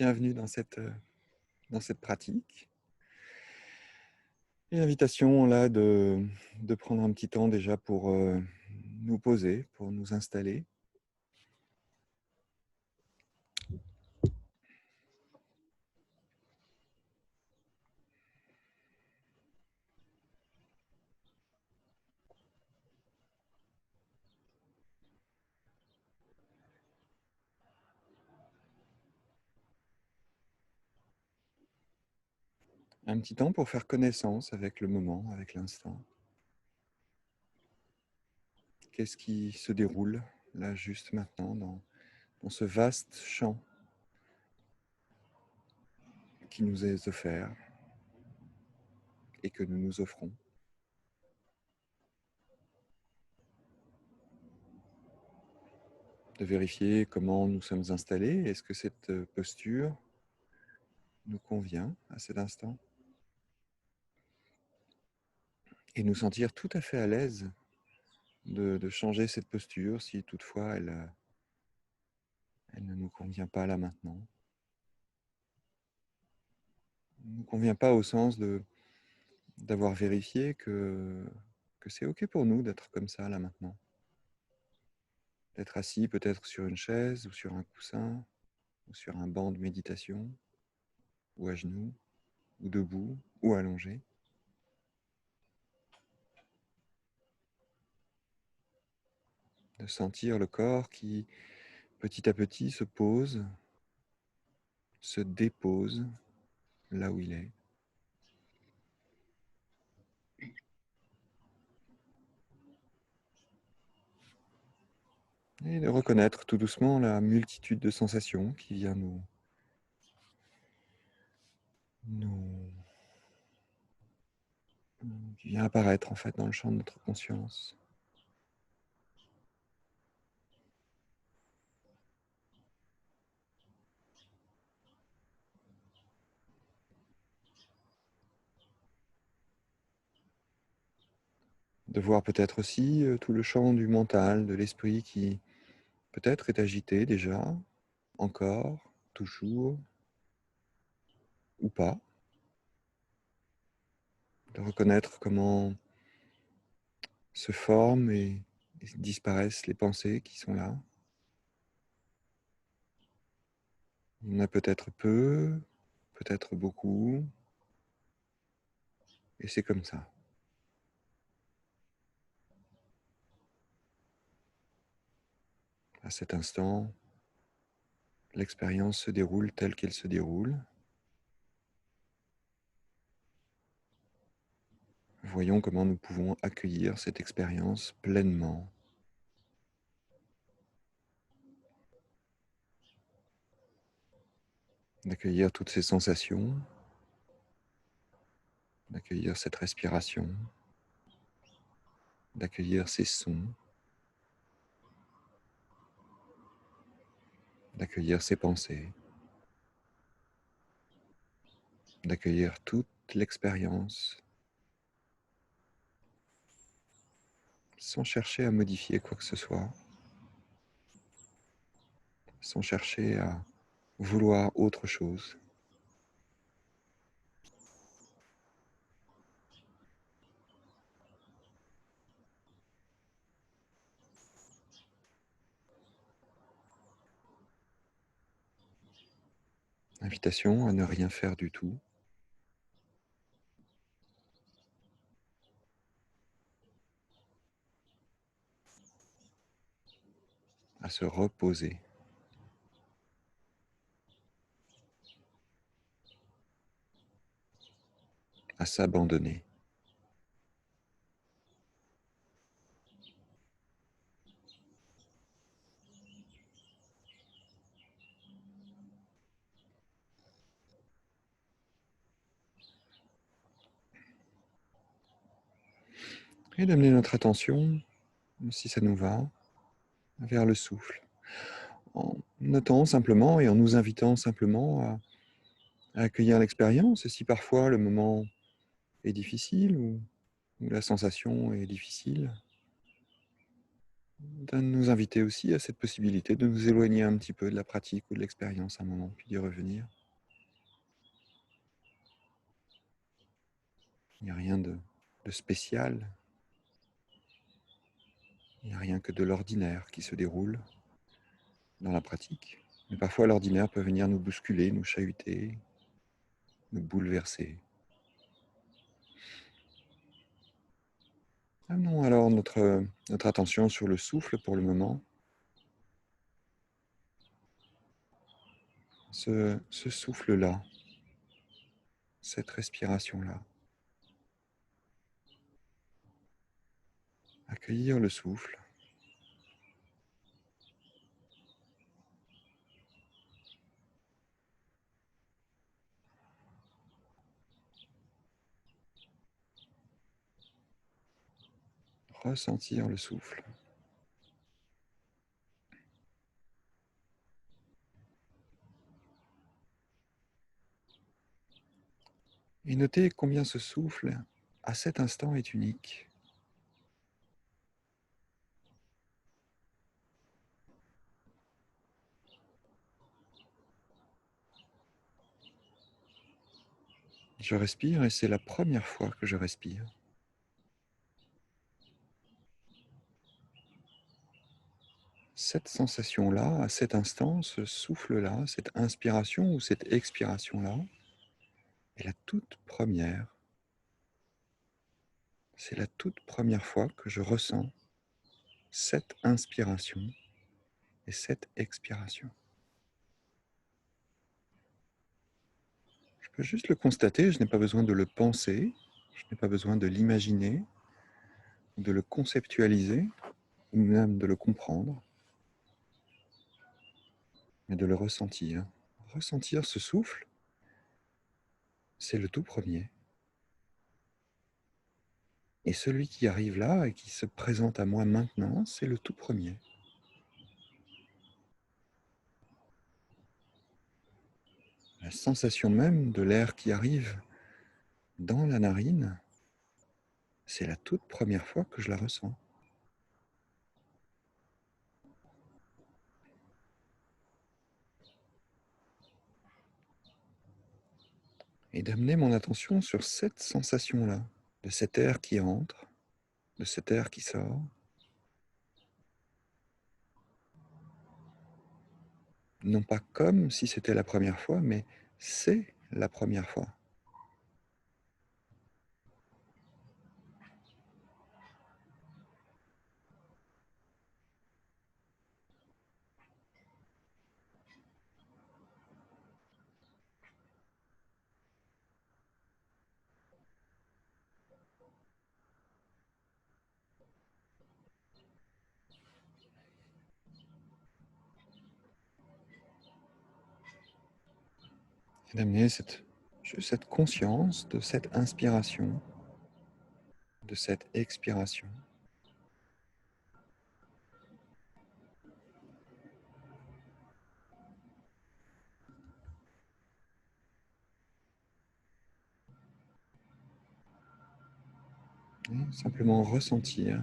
bienvenue dans cette pratique. Et l'invitation là de prendre un petit temps déjà pour nous poser, pour nous installer. Un petit temps pour faire connaissance avec le moment, avec l'instant. Qu'est-ce qui se déroule là juste maintenant dans ce vaste champ qui nous est offert et que nous nous offrons. De vérifier comment nous sommes installés. Est-ce que cette posture nous convient à cet instant? Et nous sentir tout à fait à l'aise de changer cette posture si toutefois elle ne nous convient pas là maintenant. Elle ne nous convient pas au sens d'avoir vérifié que c'est OK pour nous d'être comme ça là maintenant. D'être assis peut-être sur une chaise ou sur un coussin ou sur un banc de méditation ou à genoux ou debout ou allongé. De sentir le corps qui petit à petit se pose, se dépose là où il est. Et de reconnaître tout doucement la multitude de sensations qui vient nous qui vient apparaître en fait dans le champ de notre conscience. De voir peut-être aussi tout le champ du mental, de l'esprit qui peut-être est agité déjà, encore, toujours, ou pas. De reconnaître comment se forment et disparaissent les pensées qui sont là. Il y en a peut-être peu, peut-être beaucoup, et c'est comme ça. À cet instant, l'expérience se déroule telle qu'elle se déroule. Voyons comment nous pouvons accueillir cette expérience pleinement. D'accueillir toutes ces sensations, d'accueillir cette respiration, d'accueillir ces sons, d'accueillir ces pensées, d'accueillir toute l'expérience sans chercher à modifier quoi que ce soit, sans chercher à vouloir autre chose. Invitation à ne rien faire du tout, à se reposer, à s'abandonner. Et d'amener notre attention, si ça nous va, vers le souffle. En notant simplement et en nous invitant simplement à accueillir l'expérience. Et si parfois le moment est difficile ou la sensation est difficile, de nous inviter aussi à cette possibilité de nous éloigner un petit peu de la pratique ou de l'expérience un moment, puis d'y revenir. Il n'y a rien de spécial, il n'y a rien que de l'ordinaire qui se déroule dans la pratique. Mais parfois l'ordinaire peut venir nous bousculer, nous chahuter, nous bouleverser. Amenons alors notre attention sur le souffle pour le moment. Ce souffle-là, cette respiration-là. Accueillir le souffle. Ressentir le souffle. Et noter combien ce souffle, à cet instant, est unique. Je respire et c'est la première fois que je respire. Cette sensation-là, à cet instant, ce souffle-là, cette inspiration ou cette expiration-là, est la toute première. C'est la toute première fois que je ressens cette inspiration et cette expiration. Je peux juste le constater, je n'ai pas besoin de le penser, je n'ai pas besoin de l'imaginer, de le conceptualiser, ou même de le comprendre, mais de le ressentir. Ressentir ce souffle, c'est le tout premier. Et celui qui arrive là et qui se présente à moi maintenant, c'est le tout premier. La sensation même de l'air qui arrive dans la narine, c'est la toute première fois que je la ressens. Et d'amener mon attention sur cette sensation-là, de cet air qui entre, de cet air qui sort. Non pas comme si c'était la première fois, mais c'est la première fois. Et d'amener juste cette conscience de cette inspiration, de cette expiration. Et simplement ressentir.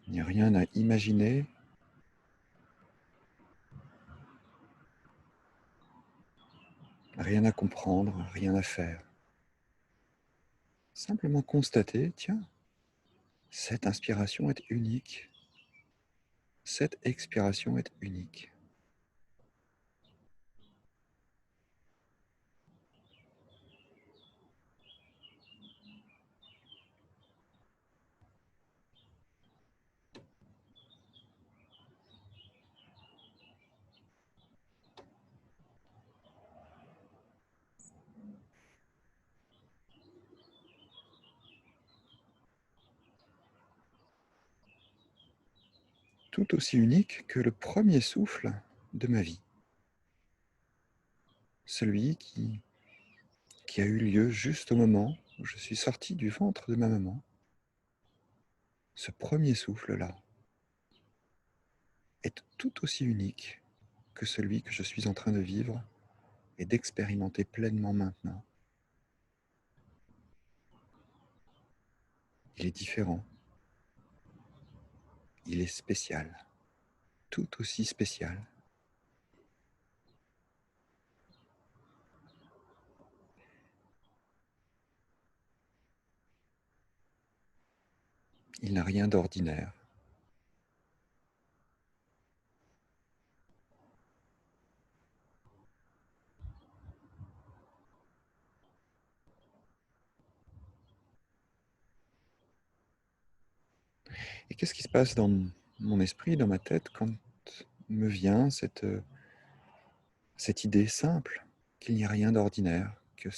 Il n'y a rien à imaginer, rien à comprendre, rien à faire. Simplement constater, tiens, cette inspiration est unique, cette expiration est unique. tout aussi unique que le premier souffle de ma vie. Celui qui a eu lieu juste au moment où je suis sorti du ventre de ma maman. Ce premier souffle-là est tout aussi unique que celui que je suis en train de vivre et d'expérimenter pleinement maintenant. Il est différent. Il est spécial. Tout aussi spécial. Il n'a rien d'ordinaire. Et qu'est-ce qui se passe dans mon esprit, dans ma tête, quand me vient cette idée simple qu'il n'y a rien d'ordinaire, que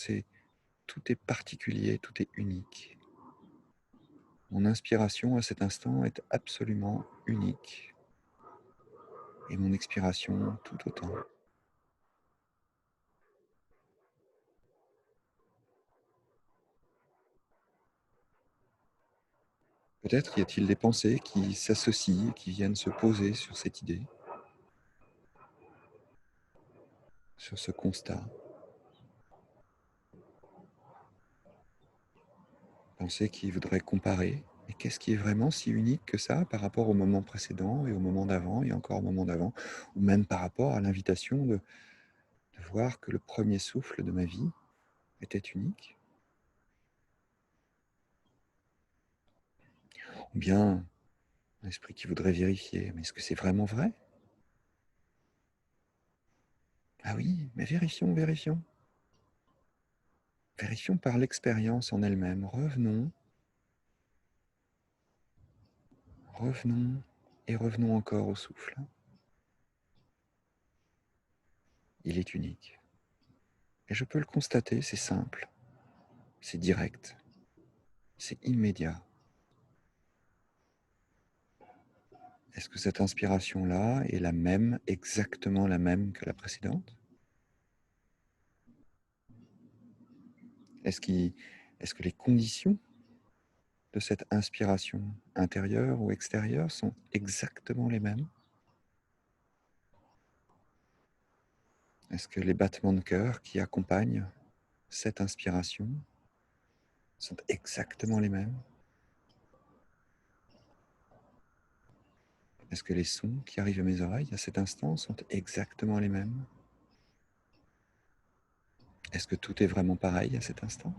tout est particulier, tout est unique. Mon inspiration à cet instant est absolument unique. Et mon expiration tout autant. Peut-être y a-t-il des pensées qui s'associent, qui viennent se poser sur cette idée, sur ce constat. Pensées qui voudraient comparer. Et qu'est-ce qui est vraiment si unique que ça par rapport au moment précédent et au moment d'avant et encore au moment d'avant, ou même par rapport à l'invitation de voir que le premier souffle de ma vie était unique? Ou bien un esprit qui voudrait vérifier, mais est-ce que c'est vraiment vrai? Ah oui, mais vérifions, vérifions. Vérifions par l'expérience en elle-même. Revenons et revenons encore au souffle. Il est unique. Et je peux le constater, c'est simple, c'est direct, c'est immédiat. Est-ce que cette inspiration-là est la même, exactement la même que la précédente? Est-ce que les conditions de cette inspiration, intérieure ou extérieure, sont exactement les mêmes? Est-ce que les battements de cœur qui accompagnent cette inspiration sont exactement les mêmes? Est-ce que les sons qui arrivent à mes oreilles à cet instant sont exactement les mêmes? Est-ce que tout est vraiment pareil à cet instant?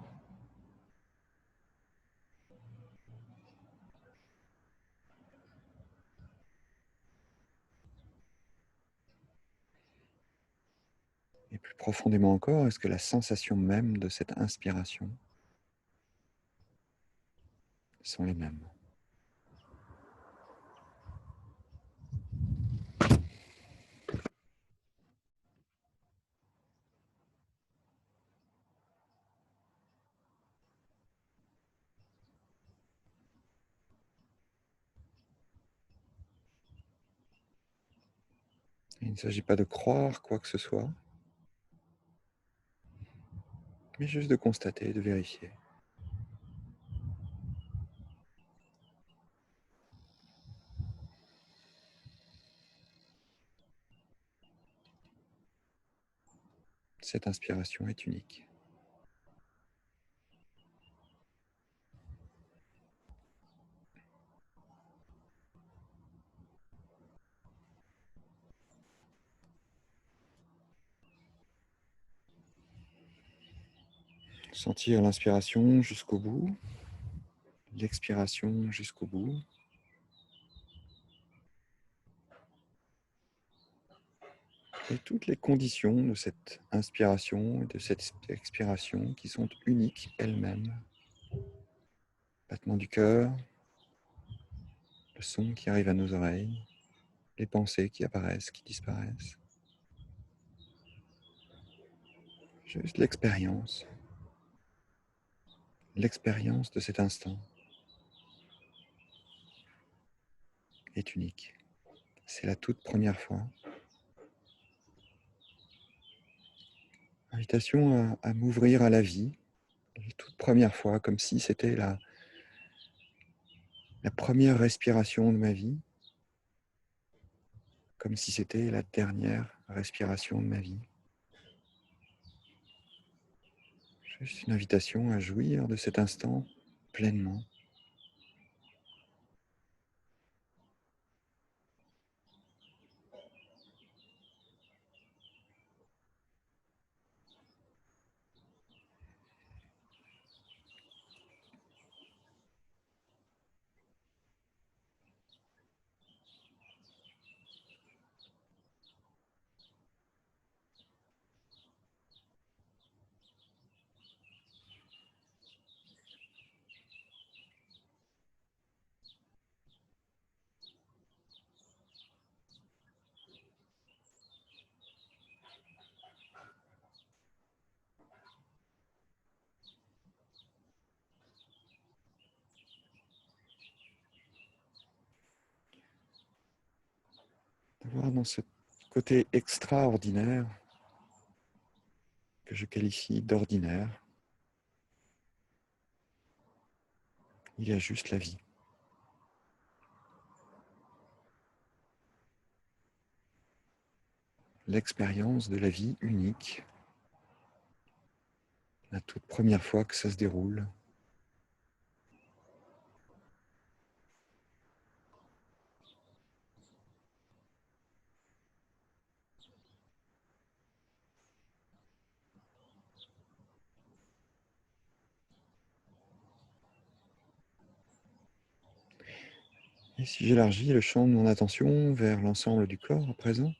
Et plus profondément encore, est-ce que la sensation même de cette inspiration sont les mêmes? Il ne s'agit pas de croire quoi que ce soit, mais juste de constater, de vérifier. Cette inspiration est unique. Sentir l'inspiration jusqu'au bout, l'expiration jusqu'au bout. Et toutes les conditions de cette inspiration et de cette expiration qui sont uniques elles-mêmes. Battement du cœur, le son qui arrive à nos oreilles, les pensées qui apparaissent, qui disparaissent. Juste l'expérience de cet instant est unique. C'est la toute première fois. Invitation à m'ouvrir à la vie, la toute première fois, comme si c'était la première respiration de ma vie, comme si c'était la dernière respiration de ma vie. Juste une invitation à jouir de cet instant pleinement. D'avoir dans ce côté extraordinaire que je qualifie d'ordinaire, il y a juste la vie. L'expérience de la vie unique, la toute première fois que ça se déroule. Et si j'élargis le champ de mon attention vers l'ensemble du corps à présent,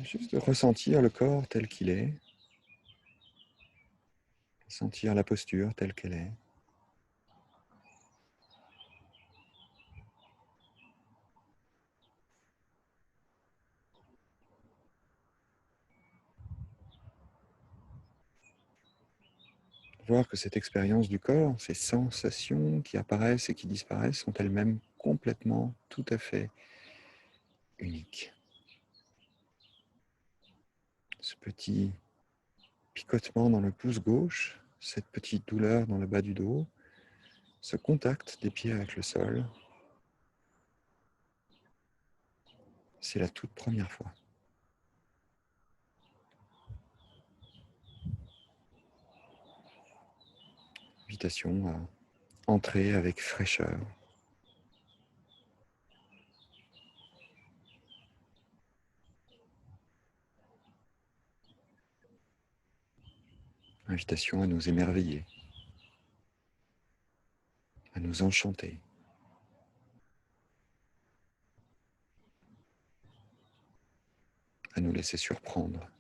juste de ressentir le corps tel qu'il est, sentir la posture telle qu'elle est. Voir que cette expérience du corps, ces sensations qui apparaissent et qui disparaissent sont elles-mêmes complètement, tout à fait uniques. Ce petit picotement dans le pouce gauche, cette petite douleur dans le bas du dos, ce contact des pieds avec le sol, c'est la toute première fois. Invitation à entrer avec fraîcheur. Invitation à nous émerveiller, à nous enchanter. À nous laisser surprendre.